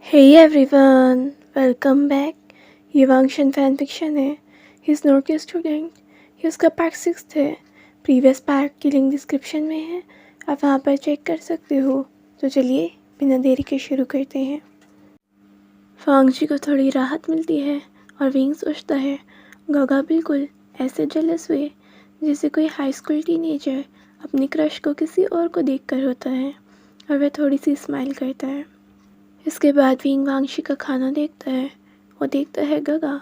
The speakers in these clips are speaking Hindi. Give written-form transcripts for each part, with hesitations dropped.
Hey everyone, welcome back. ये वांगशन फैन फिक्शन है. He is not a student. ये उसका पार्ट 6 है. प्रीवियस पार्ट की लिंक डिस्क्रिप्शन में है, आप वहाँ पर चेक कर सकते हो. तो चलिए बिना देरी के शुरू करते हैं. वांगजी को थोड़ी राहत मिलती है और विंग सोचता है गगा बिल्कुल ऐसे जेलस हुए जैसे कोई हाई स्कूल टीनेजर अपनी क्रश को किसी और को देखकर होता है, और वह थोड़ी सी स्माइल करता है. इसके बाद विंग वांगशी का खाना देखता है. वो देखता है गगा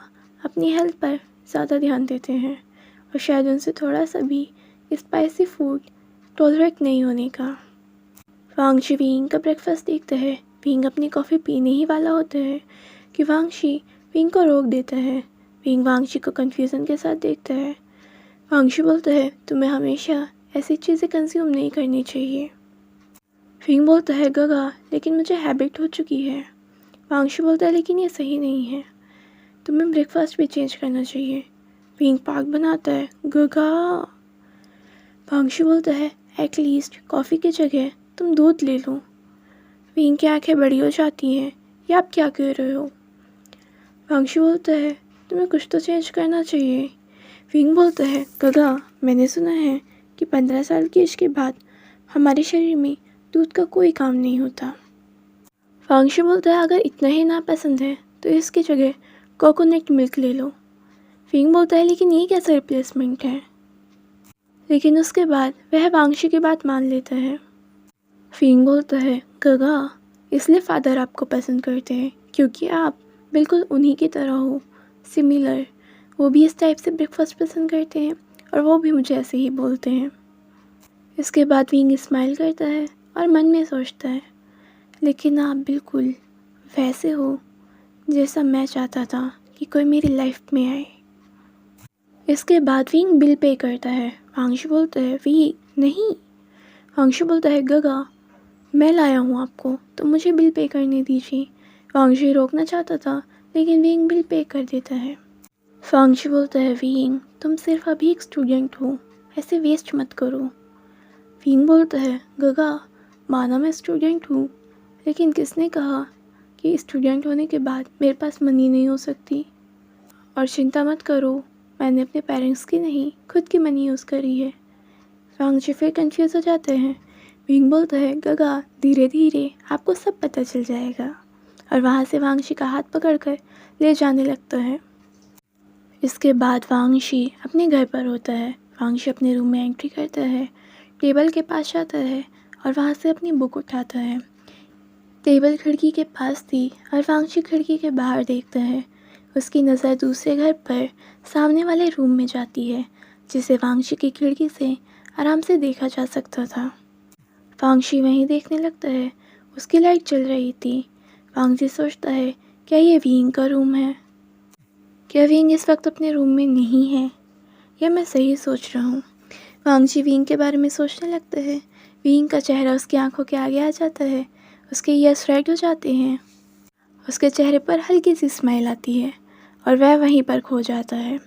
अपनी हेल्थ पर ज़्यादा ध्यान देते हैं और शायद उनसे थोड़ा सा भी स्पाइसी फूड टॉलरेट नहीं होने का. वांगशी विंग का ब्रेकफास्ट देखता है. विंग अपनी कॉफ़ी पीने ही वाला होता है कि वांगशी विंग को रोक देता है. विंग वांगशी को कन्फ्यूज़न के साथ देखता है. वांगशी बोलता है तुम्हें हमेशा ऐसी चीज़ें कंज्यूम नहीं करनी चाहिए. विंग बोलता है गगा लेकिन मुझे हैबिट हो चुकी है. वांगशी बोलता है लेकिन ये सही नहीं है, तुम्हें ब्रेकफास्ट भी चेंज करना चाहिए. विंग पार्क बनाता है. गगा. वांगशी बोलता है एटलीस्ट कॉफ़ी की जगह तुम दूध ले लो. विंग की आंखें बड़ी हो जाती हैं. ये आप क्या कह रहे हो? वांगशी बोलता है तुम्हें कुछ तो चेंज करना चाहिए. विंग बोलता है गगा मैंने सुना है कि 15 साल की एज के बाद हमारे शरीर में दूध का कोई काम नहीं होता. वांगशी बोलता है अगर इतना ही नापसंद है तो इसकी जगह कोकोनट मिल्क ले लो. विंग बोलता है लेकिन ये कैसा रिप्लेसमेंट है? लेकिन उसके बाद वह वांगशी की बात मान लेता है. विंग बोलता है गगा इसलिए फादर आपको पसंद करते हैं क्योंकि आप बिल्कुल उन्हीं की तरह हो, सिमिलर. वो भी इस टाइप से ब्रेकफास्ट पसंद करते हैं और वो भी मुझे ऐसे ही बोलते हैं. इसके बाद विंग स्माइल करता है और मन में सोचता है लेकिन आप बिल्कुल वैसे हो जैसा मैं चाहता था कि कोई मेरी लाइफ में आए. इसके बाद विंग बिल पे करता है. वांगशी बोलता है विंग नहीं. वांगशी बोलता है गगा मैं लाया हूँ आपको तो मुझे बिल पे करने दीजिए. वांगशी रोकना चाहता था लेकिन विंग बिल पे कर देता है. वांगशी बोलता है विंग तुम सिर्फ अभी एक स्टूडेंट हो, ऐसे वेस्ट मत करो. विंग बोलता है गगा माना मैं स्टूडेंट हूँ लेकिन किसने कहा कि स्टूडेंट होने के बाद मेरे पास मनी नहीं हो सकती. और चिंता मत करो मैंने अपने पेरेंट्स की नहीं खुद की मनी यूज़ करी है. वांगशी फिर कंफ्यूज हो जाते हैं. विंग बोलता है गगा धीरे धीरे आपको सब पता चल जाएगा, और वहाँ से वांगशी का हाथ पकड़कर ले जाने लगता है. इसके बाद वांगशी अपने घर पर होता है. वांगशी अपने रूम में एंट्री करता है, टेबल के पास जाता है और वहाँ से अपनी बुक उठाता है. टेबल खिड़की के पास थी और वांगशी खिड़की के बाहर देखता है. उसकी नज़र दूसरे घर पर सामने वाले रूम में जाती है जिसे वांगशी की खिड़की से आराम से देखा जा सकता था. वांगशी वहीं देखने लगता है. उसकी लाइट जल रही थी. वांगशी सोचता है क्या ये विंग का रूम है? क्या विंग इस वक्त अपने रूम में नहीं है या मैं सही सोच रहा हूँ? वांगशी विंग के बारे में सोचने लगता है. विंग का चेहरा उसकी आंखों के आगे आ जाता है. उसके ईयर्स रेड हो जाते हैं. उसके चेहरे पर हल्की सी स्माइल आती है और वह वहीं पर खो जाता है.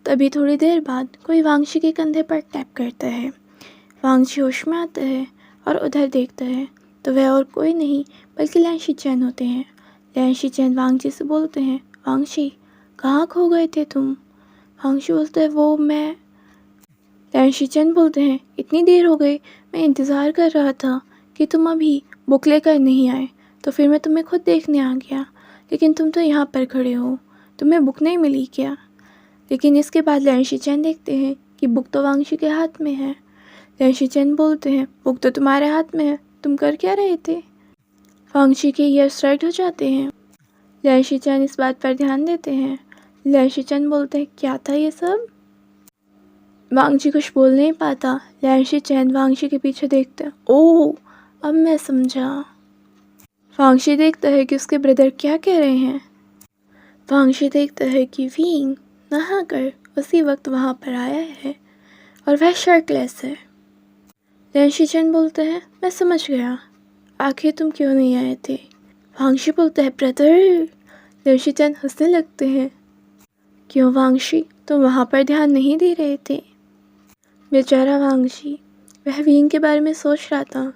तभी थोड़ी देर बाद कोई वांगशी के कंधे पर टैप करता है. वांगशी होश में आता है और उधर देखता है तो वह और कोई नहीं बल्कि लैंशी चैन होते हैं. लैंशी चैन वांगशी से बोलते हैं वांगशी कहाँ खो गए थे तुम? वांगशी बोलता है वो मैं. लैंशी चैन बोलते हैं इतनी देर हो गई, मैं इंतज़ार कर रहा था कि तुम अभी बुक लेकर नहीं आए तो फिर मैं तुम्हें खुद देखने आ गया, लेकिन तुम तो यहाँ पर खड़े हो, तुम्हें बुक नहीं मिली क्या? लेकिन इसके बाद लैंशी चैन देखते हैं कि बुक तो वांगशी के हाथ में है. लैंशी चैन बोलते हैं बुक तो तुम्हारे हाथ में है, तुम कर क्या रहे थे? वांगशी के ईयर्स रेड हो जाते हैं. लैंशी चैन इस बात पर ध्यान देते हैं. लैंशी चैन बोलते हैं क्या था ये सब? वांगशी कुछ बोल नहीं पाता. लैंशी चैन वांगशी के पीछे देखते हैं. ओह अब मैं समझा. वांगशी देखता है कि उसके ब्रदर क्या कह रहे हैं. वांगशी देखता है कि विंग नहाकर उसी वक्त वहाँ पर आया है और वह शर्टलेस है. लैंशी चैन बोलते हैं मैं समझ गया, आखिर तुम क्यों नहीं आए थे? वांगशी बोलता है ब्रदर. लैंशी चैन हंसने लगते हैं. क्यों वांगशी तुम वहाँ पर ध्यान नहीं दे रहे थे? बेचारा वांगशी, वह विंग के बारे में सोच रहा था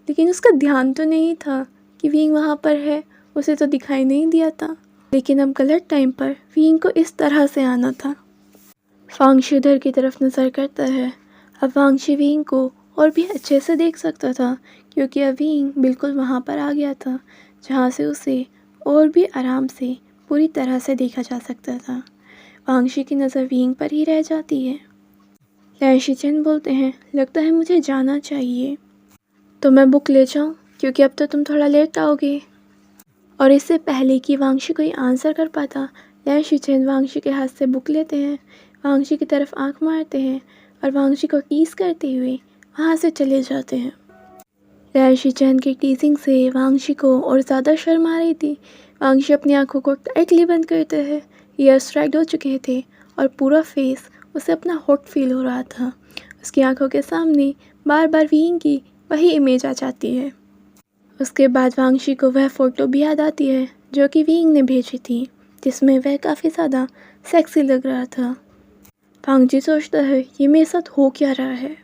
लेकिन उसका ध्यान तो नहीं था कि विंग वहाँ पर है उसे तो दिखाई नहीं दिया था, लेकिन अब गलत टाइम पर विंग को इस तरह से आना था। वांगशी उधर की तरफ नज़र करता है। अब वांगशी विंग को और भी अच्छे से देख सकता था, क्योंकि अब विंग बिल्कुल वहाँ पर आ गया था जहाँ से उसे और भी आराम से पूरी तरह से देखा जा सकता था। वांगशी की नज़र विंग पर ही रह जाती है। लैन शीचेन बोलते हैं, लगता है मुझे जाना चाहिए, तो मैं बुक ले जाऊँ, क्योंकि अब तो तुम थोड़ा लेट आओगे। और इससे पहले कि वांगशी कोई आंसर कर पाता, लैन शीचेन वांगशी के हाथ से बुक लेते हैं, वांगशी की तरफ आंख मारते हैं और वांगशी को टीज करते हुए वहाँ से चले जाते हैं। लैन शीचेन की टीजिंग से वांगशी को और ज़्यादा शर्म आ रही थी। वांगशी अपनी आंखों को टाइटली बंद करते हैं। ईयर स्ट्राइक हो चुके थे और पूरा फेस उसे अपना हॉट फील हो रहा था। उसकी आंखों के सामने बार बार विंग की वही इमेज आ जाती है। उसके बाद वांगशी को वह फ़ोटो भी याद आती है जो कि विंग ने भेजी थी, जिसमें वह काफ़ी ज़्यादा सेक्सी लग रहा था। वांगशी सोचता है, ये मेरे साथ हो क्या रहा है।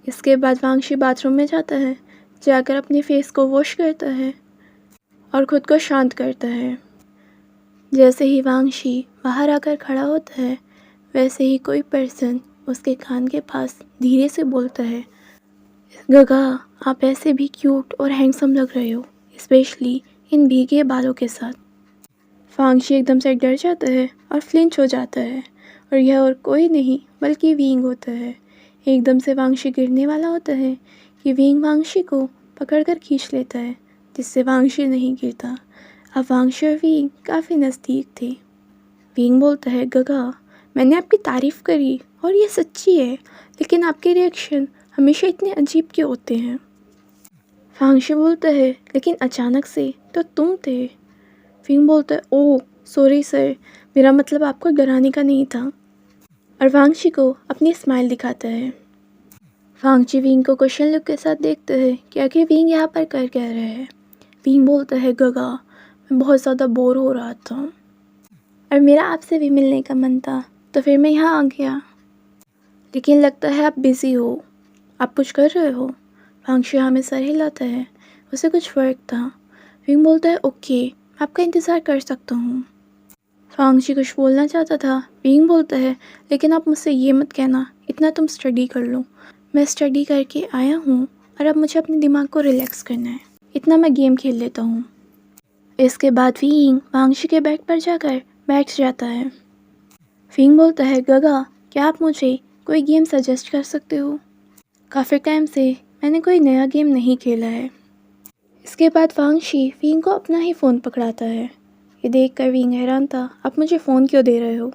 इसके बाद वांगशी बाथरूम में जाता है, जाकर अपने फेस को वॉश करता है और ख़ुद को शांत करता है। जैसे ही वांगशी बाहर आकर खड़ा होता है, वैसे ही कोई पर्सन उसके कान के पास धीरे से बोलता है, गगा, आप ऐसे भी क्यूट और हैंडसम लग रहे हो, स्पेशली इन भीगे बालों के साथ। वांगशी एकदम से डर जाता है और फ्लिंच हो जाता है, और यह और कोई नहीं बल्कि विंग होता है। एकदम से वांगशी गिरने वाला होता है कि विंग वांगशी को पकड़कर खींच लेता है, जिससे वांगशी नहीं गिरता। अब वांगशी और विंग काफ़ी नज़दीक थे। विंग बोलता है, गगा, मैंने आपकी तारीफ़ करी और ये सच्ची है, लेकिन आपके रिएक्शन हमेशा इतने अजीब क्यों होते हैं। वांगशी बोलता है, लेकिन अचानक से तो तुम थे। विंग बोलता है, ओह सॉरी सर, मेरा मतलब आपको डराने का नहीं था, और वांगशी को अपनी स्माइल दिखाता है। वांगशी विंग को क्वेश्चन लुक के साथ देखता है कि आखिर विंग यहाँ पर कर क्या रहा है। विंग बोलता है, गगा, मैं बहुत ज़्यादा बोर हो रहा था और मेरा आपसे भी मिलने का मन था, तो फिर मैं यहाँ आ गया, लेकिन लगता है आप बिज़ी हो, आप कुछ कर रहे हो। वांगशी हमें सर हिलाता है, उसे कुछ वर्क था। विंग बोलता है, ओके, मैं आपका इंतज़ार कर सकता हूँ। वांगशी कुछ बोलना चाहता था। विंग बोलता है, लेकिन आप मुझसे ये मत कहना, इतना तुम स्टडी कर लो, मैं स्टडी करके आया हूँ और अब मुझे अपने दिमाग को रिलैक्स करना है, इतना मैं गेम खेल लेता हूँ। इसके बाद विंग वांगशी के बेड पर जाकर बैठ जाता है। विंग बोलता है, गगा, क्या आप मुझे कोई गेम सजेस्ट कर सकते हो? काफ़ी टाइम से मैंने कोई नया गेम नहीं खेला है। इसके बाद वांगशी विंग को अपना ही फ़ोन पकड़ाता है। ये देखकर विंग हैरान था, आप मुझे फ़ोन क्यों दे रहे हो?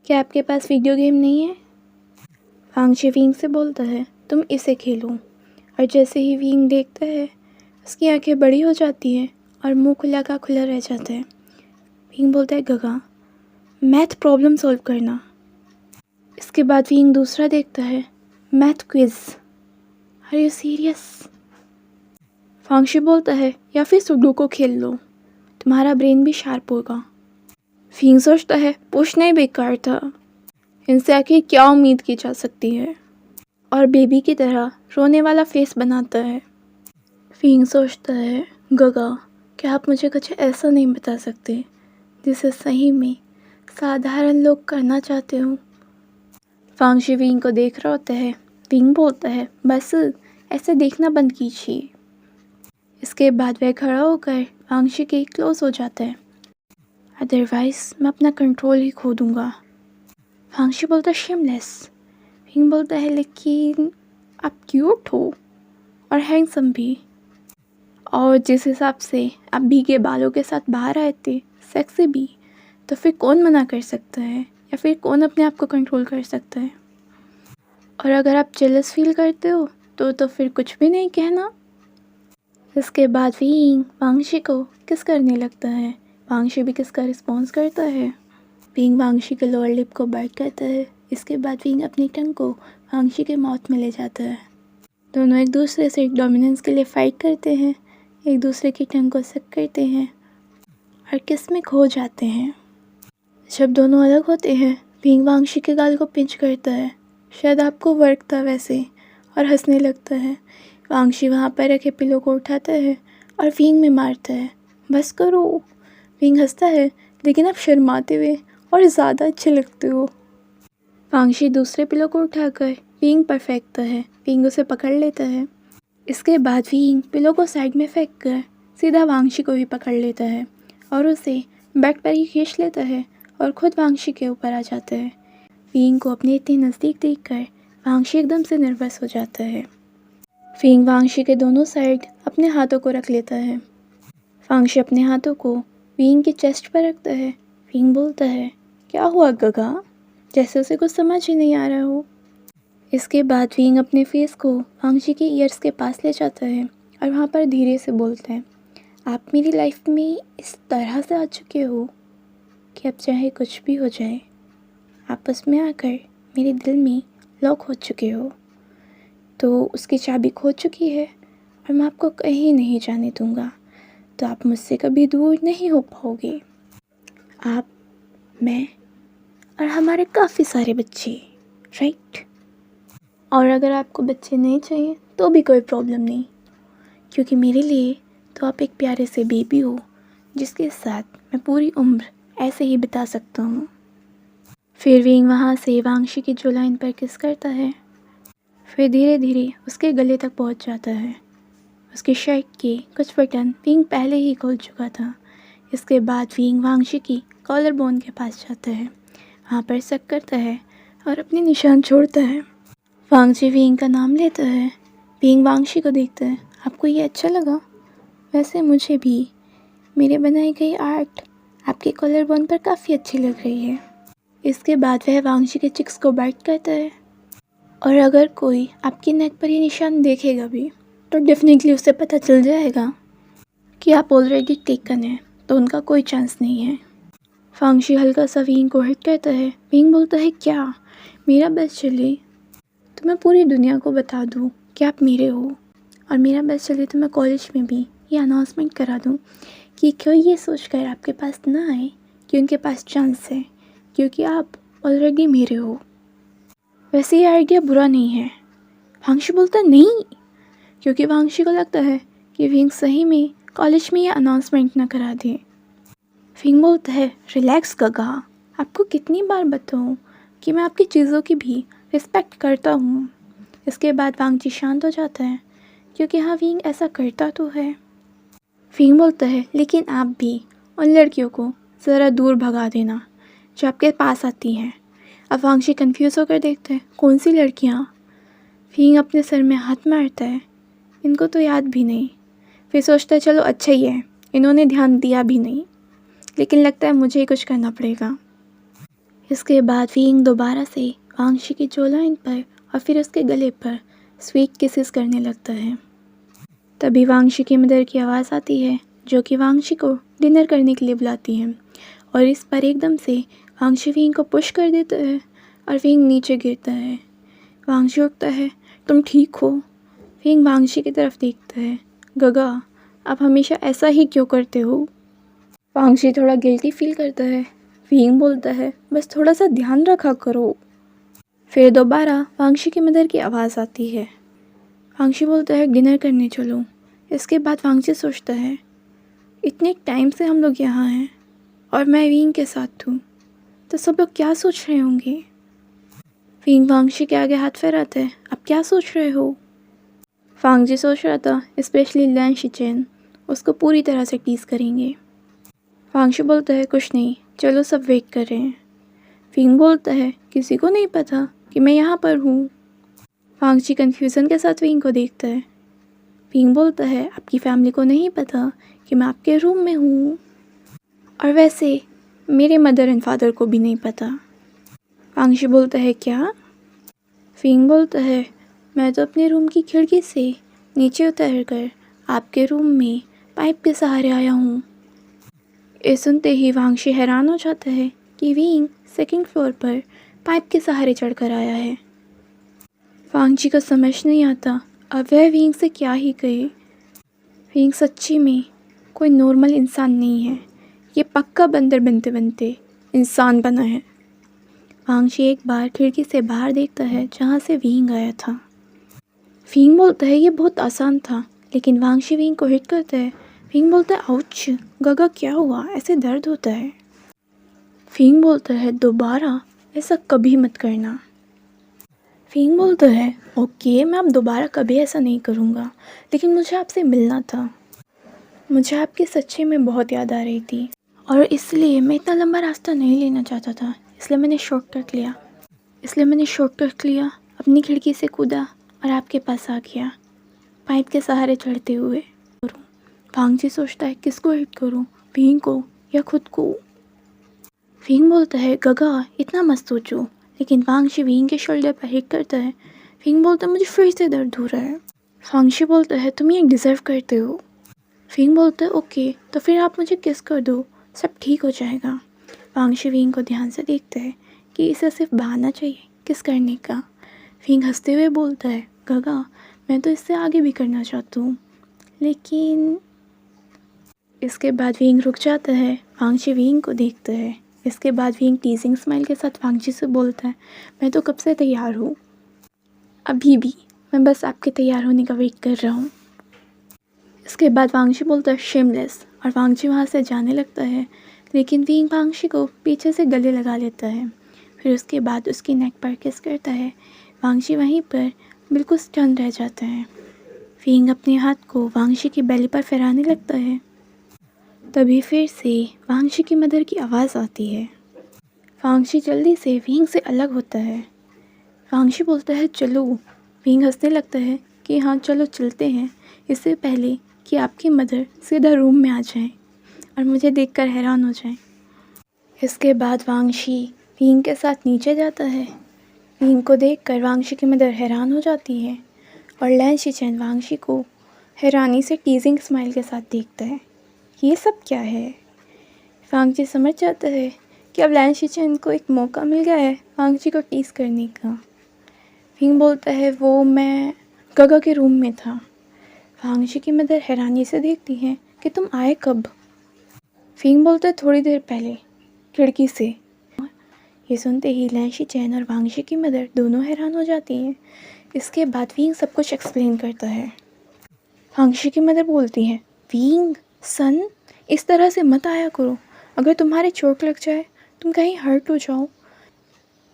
क्या आपके पास वीडियो गेम नहीं है? वांगशी विंग से बोलता है, तुम इसे खेलो। और जैसे ही विंग देखता है, उसकी आंखें बड़ी हो जाती हैं और मुंह खुला का खुला रह जाता है। विंग बोलता है, गगा, मैथ प्रॉब्लम सॉल्व करना। इसके बाद विंग दूसरा देखता है, math quiz. Are you serious? Wangshi बोलता है, या फिर सुडोकू खेल लो, तुम्हारा ब्रेन भी शार्प होगा। विंग सोचता है, पूछना ही बेकार था, इनसे आखिर क्या उम्मीद की जा सकती है, और बेबी की तरह रोने वाला फेस बनाता है। विंग सोचता है, गगा, क्या आप मुझे कुछ ऐसा नहीं बता सकते जिसे सही में साधारण लोग करना चाहते हो? वांगशी विंग को देख रहा होता है। विंग बोलता है, बस ऐसे देखना बंद कीजिए। इसके बाद वह खड़ा होकर वांगशी के क्लोज हो जाता है, अदरवाइज मैं अपना कंट्रोल ही खो दूंगा। वांगशी बोलता है, शेमलेस। विंग बोलता है, लेकिन आप क्यूट हो और हैंडसम भी, और जिस हिसाब से आप भीगे बालों के साथ बाहर आए थे, सेक्सी भी, तो फिर कौन मना कर सकता है, या फिर कौन अपने आप को कंट्रोल कर सकता है? और अगर आप जेलस फील करते हो तो फिर कुछ भी नहीं कहना। इसके बाद विंग वांगशी को किस करने लगता है। वांगशी भी किस का रिस्पॉन्स करता है। विंग वांगशी के लोअर लिप को बाइट करता है। इसके बाद विंग अपनी टंग को वांगशी के माउथ में ले जाता है। दोनों एक दूसरे से डोमिनेंस के लिए फाइट करते हैं, एक दूसरे की टंग को सक करते हैं और किस में खो जाते हैं। जब दोनों अलग होते हैं, विंग वांगशी के गाल को पिंच करता है, शायद आपको वर्क था वैसे, और हंसने लगता है। वांगशी वहाँ पर रखे पिलो को उठाता है और विंग में मारता है। बस करो। विंग हंसता है, लेकिन आप शर्माते हुए और ज़्यादा अच्छे लगते हो। वांगशी दूसरे पिलो को उठाकर विंग पर फेंकता है। विंग उसे पकड़ लेता है। इसके बाद विंग पिलो को साइड में फेंक कर सीधा वांगशी को भी पकड़ लेता है और उसे बेड पर ही खींच लेता है और खुद वांगशी के ऊपर आ जाता है। विंग को अपने इतने नज़दीक देखकर वांगशी एकदम से नर्वस हो जाता है। विंग वांगशी के दोनों साइड अपने हाथों को रख लेता है। वांगशी अपने हाथों को विंग की चेस्ट पर रखता है। विंग बोलता है, क्या हुआ गगा? जैसे उसे कुछ समझ ही नहीं आ रहा हो। इसके बाद विंग अपने फेस को वांगशी के ईयर्स के पास ले जाता है और वहाँ पर धीरे से बोलता है, आप मेरी लाइफ में इस तरह से आ चुके हो कि अब चाहे कुछ भी हो जाए, आप उसमें आकर मेरे दिल में लॉक हो चुके हो। तो उसकी चाबी खो चुकी है और मैं आपको कहीं नहीं जाने दूँगा। तो आप मुझसे कभी दूर नहीं हो पाओगे। आप, मैं और हमारे काफ़ी सारे बच्चे, राइट? और अगर आपको बच्चे नहीं चाहिए तो भी कोई प्रॉब्लम नहीं, क्योंकि मेरे लिए तो आप एक प्यारे से बेबी हो जिसके साथ मैं पूरी उम्र ऐसे ही बिता सकता हूँ। फिर विंग वहाँ से वांगशी की जो लाइन पर किस करता है, फिर धीरे धीरे उसके गले तक पहुँच जाता है। उसकी शर्ट के कुछ बटन विंग पहले ही खोल चुका था। इसके बाद विंग वांगशी की कॉलर बोन के पास जाता है, वहाँ पर सक करता है और अपने निशान छोड़ता है। वांगशी विंग का नाम लेता है। विंग वांगशी को देखता है, आपको ये अच्छा लगा? वैसे मुझे भी मेरे बनाई गई आर्ट आपके कॉलर बोन पर काफ़ी अच्छी लग रही है। इसके बाद वह वांगशी के चिक्स को बाइट करता है और अगर कोई आपकी नेक पर ये निशान देखेगा भी तो डेफिनेटली उसे पता चल जाएगा कि आप ऑलरेडी टेकन है, तो उनका कोई चांस नहीं है। वांगशी हल्का सा विंग को हिट करता है। विंग बोलता है, क्या मेरा बस चले तो मैं पूरी दुनिया को बता दूँ कि आप मेरे हो, और मेरा बस चले तो मैं कॉलेज में भी ये अनाउंसमेंट करा दूँ कि कोई ये सोचकर आपके पास ना आए कि उनके पास चांस है, क्योंकि आप ऑलरेडी मेरे हो। वैसे ये आइडिया बुरा नहीं है। वांगशी बोलता नहीं, क्योंकि वांगशी को लगता है कि विंग सही में कॉलेज में ये अनाउंसमेंट ना करा दे। विंग बोलता है, रिलैक्स गगा, आपको कितनी बार बताऊँ कि मैं आपकी चीज़ों की भी रिस्पेक्ट करता हूँ। इसके बाद वांगशी शांत हो जाता है, क्योंकि हाँ विंग ऐसा करता तो है। विंग बोलता है, लेकिन आप भी उन लड़कियों को ज़रा दूर भगा देना जो आपके पास आती हैं। अब वांगशी कंफ्यूज होकर देखते हैं, कौन सी लड़कियाँ? विंग अपने सर में हाथ मारता है, इनको तो याद भी नहीं। फिर सोचता है, चलो अच्छा ही है, इन्होंने ध्यान दिया भी नहीं, लेकिन लगता है मुझे ही कुछ करना पड़ेगा। इसके बाद विंग दोबारा से वांगशी की जो लाइन पर और फिर उसके गले पर स्वीट किसेस करने लगता है। तभी वांगशी की मदर की आवाज़ आती है, जो कि वांगशी को डिनर करने के लिए बुलाती है, और इस पर एकदम से वांगशी विंग को पुश कर देता है और विंग नीचे गिरता है। वांगशी उठता है, तुम ठीक हो? विंग वांगशी की तरफ देखता है, गगा आप हमेशा ऐसा ही क्यों करते हो? वांगशी थोड़ा गिल्टी फील करता है। विंग बोलता है, बस थोड़ा सा ध्यान रखा करो। फिर दोबारा वांगशी की मदर की आवाज़ आती है। वांगशी बोलता है, डिनर करने चलो। इसके बाद वांगशी सोचता है, इतने टाइम से हम लोग यहाँ हैं और मैं विंग के साथ हूँ, तो सब लोग क्या सोच रहे होंगे? विंग वांगशी के आगे हाथ फहराता है, आप क्या सोच रहे हो? वांगशी सोच रहा था स्पेशली लैन शिचेन उसको पूरी तरह से टीज करेंगे। वांगशी बोलता है, कुछ नहीं, चलो सब वेट कर रहे हैं। विंग बोलता है, किसी को नहीं पता कि मैं यहाँ पर हूँ। वांगशी कन्फ्यूज़न के साथ विंग को देखता है। विंग बोलता है, आपकी फैमिली को नहीं पता कि मैं आपके रूम में हूँ, और वैसे मेरे मदर एंड फादर को भी नहीं पता। वांगशी बोलता है, क्या? विंग बोलता है, मैं तो अपने रूम की खिड़की से नीचे उतर कर आपके रूम में पाइप के सहारे आया हूँ। ये सुनते ही वांगशी हैरान हो जाता है कि विंग सेकंड फ्लोर पर पाइप के सहारे चढ़कर आया है। वांगशी को समझ नहीं आता अब वह विंग से क्या ही कहे। विंग सच्ची में कोई नॉर्मल इंसान नहीं है, ये पक्का बंदर बनते बनते इंसान बना है। वांगशी एक बार खिड़की से बाहर देखता है जहाँ से विंग आया था। विंग बोलता है, ये बहुत आसान था, लेकिन वांगशी विंग को हिट करता है फिंग बोलता है आउच, गगा क्या हुआ, ऐसे दर्द होता है। फिंग बोलता है दोबारा ऐसा कभी मत करना। फिंग बोलता है ओके, मैं अब दोबारा कभी ऐसा नहीं करूँगा, लेकिन मुझे आपसे मिलना था। मुझे आपकी सच्ची में बहुत याद आ रही थी और इसलिए मैं इतना लंबा रास्ता नहीं लेना चाहता था, इसलिए मैंने शॉर्टकट लिया, अपनी खिड़की से कूदा और आपके पास आ गया, पाइप के सहारे चढ़ते हुए। वांगजी सोचता है किसको हिट करूं, फिंग को या खुद को। फिंग बोलता है गगा इतना मत सोचो, लेकिन वांगजी फिंग के शोल्डर पर हिट करता है। फिंग बोलता है मुझे फिर से दर्द हो रहा है। वांगजी बोलता है तुम ये डिज़र्व करते हो। फिंग बोलता है ओके, तो फिर आप मुझे किस कर दो, सब ठीक हो जाएगा। वांगजी फिंग को ध्यान से देखता है कि इसे सिर्फ बहाना चाहिए किस करने का। फिंग हंसते हुए बोलता है गगा मैं तो इससे आगे भी करना चाहता हूँ, लेकिन। इसके बाद फिंग रुक जाता है, वांगजी फिंग को देखता है। इसके बाद फिंग टीजिंग स्माइल के साथ वांगजी से बोलता है मैं तो कब से तैयार हूँ, अभी भी, मैं बस आपके तैयार होने का वेट कर रहा हूँ। इसके बाद वांगजी बोलता है शेमलेस, और वांगजी वहाँ से जाने लगता है, लेकिन फिंग वांगजी को पीछे से गले लगा लेता है। फिर उसके बाद उसकी नेक पर किस करता है। वांगजी वहीं पर बिल्कुल स्टन रह जाता है। फिंग अपने हाथ को वांगजी की बेली पर फहराने लगता है। तभी फिर से वांगजी की मदर की आवाज़ आती है। वांगजी जल्दी से फिंग से अलग होता है। वांगजी बोलता है चलो। फिंग हंसने लगता है कि हाँ चलो चलते हैं, इससे पहले कि आपकी मदर सीधा रूम में आ जाए और मुझे देखकर हैरान हो जाए। इसके बाद वांगजी फिंग के साथ नीचे जाता है। फिंग को देखकर वांगजी की मदर हैरान हो जाती है और लैन शिचेन वांगजी को हैरानी से टीजिंग स्माइल के साथ देखता है। ये सब क्या है। वांगजी समझ जाता है कि अब लैन शिचेन को एक मौका मिल गया है वांगजी को टीज करने का। फिंग बोलता है वो मैं गगा के रूम में था। वांगजी की मदर हैरानी से देखती है कि तुम आए कब। फिंग बोलता है थोड़ी देर पहले, खिड़की से। ये सुनते ही लैन शिचेन और वांगजी की मदर दोनों हैरान हो जाती हैं। इसके बाद फिंग सब कुछ एक्सप्लेन करता है। वांगजी की मदर बोलती है फिंग सन, इस तरह से मत आया करो, अगर तुम्हारे चोट लग जाए, तुम कहीं हर्ट हो जाओ,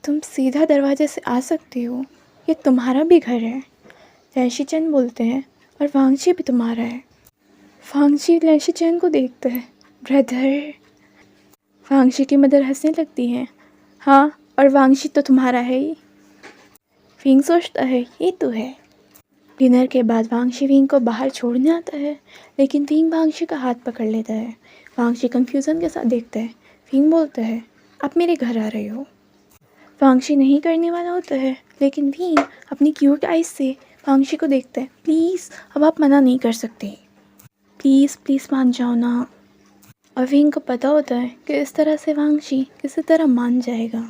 तुम सीधा दरवाजे से आ सकते हो, ये तुम्हारा भी घर है। लैन शिचेन बोलते हैं और वांगजी भी तुम्हारा है। वांगजी लैन शिचेन को देखता है ब्रदर। वांगजी की मदर हंसने लगती है हाँ, और वांगजी तो तुम्हारा है ही। फिंग सोचता है ये तो है। डिनर के बाद वांगजी फिंग को बाहर छोड़ने आता है, लेकिन फिंग वांगजी का हाथ पकड़ लेता है। वांगजी कंफ्यूजन के साथ देखता है। फिंग बोलता है आप मेरे घर आ रहे हो। वांगजी नहीं करने वाला होता है, लेकिन फिंग अपनी क्यूट आइज से वांगजी को देखता है। प्लीज़ अब आप मना नहीं कर सकते, प्लीज़ प्लीज़ मान जाओ ना। और फिंग को पता होता है कि इस तरह से वांगजी किसी तरह मान जाएगा,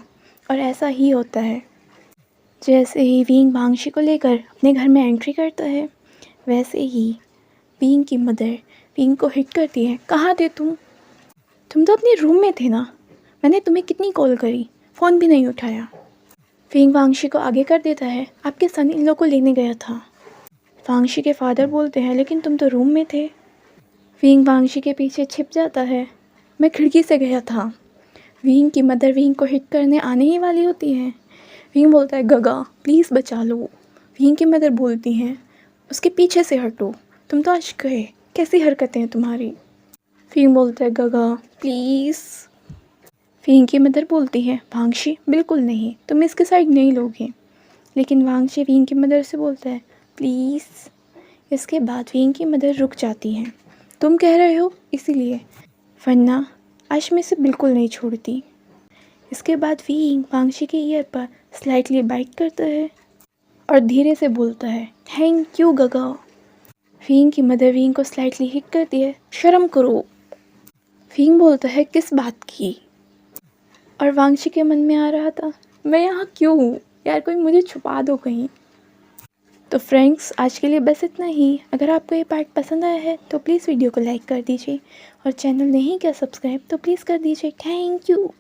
और ऐसा ही होता है। जैसे ही फिंग वांगजी को लेकर अपने घर में एंट्री करता है, वैसे ही फिंग की मदर फिंग को हिट करती है। कहाँ थे तुम तो अपने रूम में थे ना, मैंने तुम्हें कितनी कॉल करी, फ़ोन भी नहीं उठाया। फिंग वांगजी को आगे कर देता है आपके सन इन लोग को लेने गया था। वांगजी के फादर बोलते हैं लेकिन तुम तो रूम में थे। फिंग वांगजी के पीछे छिप जाता है। मैं खिड़की से गया था। फिंग की मदर फिंग को हिट करने आने ही वाली होती है। फिंग बोलता है गगा प्लीज़ बचा लो। फिंग की मदर बोलती हैं उसके पीछे से हटो, तुम तो आज गए, कैसी हरकतें हैं तुम्हारी। फिंग बोलता है गगा प्लीज़। फिंग की मदर बोलती है वांगजी बिल्कुल नहीं, तुम इसके साइड नहीं लोगे। लेकिन वांगजी फिंग की मदर से बोलता है प्लीज़। इसके बाद फिंग की मदर रुक जाती हैं। तुम कह रहे हो इसीलिए, वरना आज मैं इसे बिल्कुल नहीं छोड़ती। इसके बाद फिंग वांगजी के ईयर पर स्लाइटली बाइट करता है और धीरे से बोलता है थैंक यू गगा। फिंग की मदर फिंग को स्लाइटली हिट करती है। शर्म करो। फिंग बोलता है किस बात की। और वांगजी के मन में आ रहा था मैं यहाँ क्यों हूँ यार, कोई मुझे छुपा दो कहीं। तो फ्रेंड्स आज के लिए बस इतना ही। अगर आपको ये पार्ट पसंद आया है तो प्लीज़ वीडियो को लाइक कर दीजिए, और चैनल नहीं किया सब्सक्राइब तो प्लीज़ कर दीजिए। Thank you.